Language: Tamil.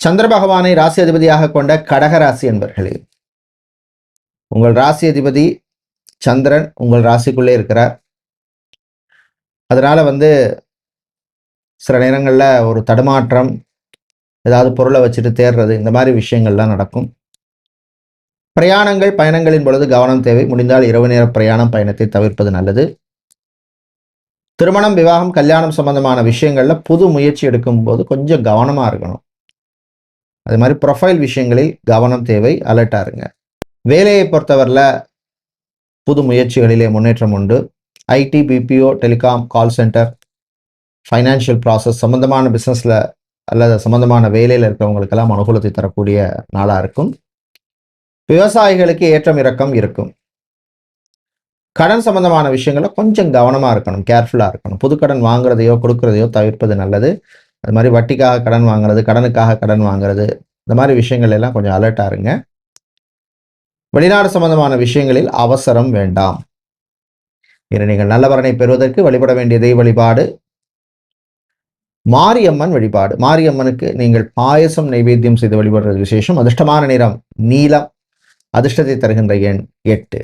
சந்திர பகவானை ராசி அதிபதியாக கொண்ட கடகராசி என்பர்களே, உங்கள் ராசி அதிபதி சந்திரன் உங்கள் ராசிக்குள்ளே இருக்கிறார். அதனால சில நேரங்களில் ஒரு தடுமாற்றம், ஏதாவது பொருளை வச்சுட்டு தேடுறது, இந்த மாதிரி விஷயங்கள்லாம் நடக்கும். பிரயாணங்கள் பயணங்களின் பொழுது கவனம் தேவை. முடிந்தால் இரவு நேர பிரயாணம் பயணத்தை தவிர்ப்பது நல்லது. திருமணம் விவாகம் கல்யாணம் சம்பந்தமான விஷயங்கள்ல புது முயற்சி எடுக்கும் போது கொஞ்சம் கவனமா இருக்கணும். அது மாதிரி ப்ரொஃபைல் விஷயங்களில் கவனம் தேவை, அலர்ட்டா இருங்க. வேலையை பொறுத்தவரையில் புது முயற்சிகளிலே முன்னேற்றம் உண்டு. ID, BPO, telecom, call centre, financial process சம்பந்தமான பிஸ்னஸில் அல்லது சம்பந்தமான வேலையில் இருக்கிறவங்களுக்கெல்லாம் அனுகூலத்தை தரக்கூடிய நாளாக இருக்கும். விவசாயிகளுக்கு ஏற்றம் இறக்கம் இருக்கும். கடன் சம்பந்தமான விஷயங்களில் கொஞ்சம் கவனமாக இருக்கணும், கேர்ஃபுல்லாக இருக்கணும். புது கடன் வாங்குறதையோ கொடுக்கறதையோ தவிர்ப்பது நல்லது. அது மாதிரி வட்டிக்காக கடன் வாங்குறது, கடனுக்காக கடன் வாங்குறது, இந்த மாதிரி விஷயங்கள் எல்லாம் கொஞ்சம் அலர்ட்டாக இருங்க. வெளிநாடு சம்பந்தமான விஷயங்களில் அவசரம் வேண்டாம். இன்று நீங்கள் நல்லவரனை பெறுவதற்கு வழிபட வேண்டிய தெய்வ வழிபாடு மாரியம்மன் வழிபாடு. மாரியம்மனுக்கு நீங்கள் பாயசம் நைவேத்தியம் செய்து வழிபடுறது விசேஷம். அதிர்ஷ்டமான நிறம் நீலம். அதிர்ஷ்டத்தை தருகின்ற எண் 8.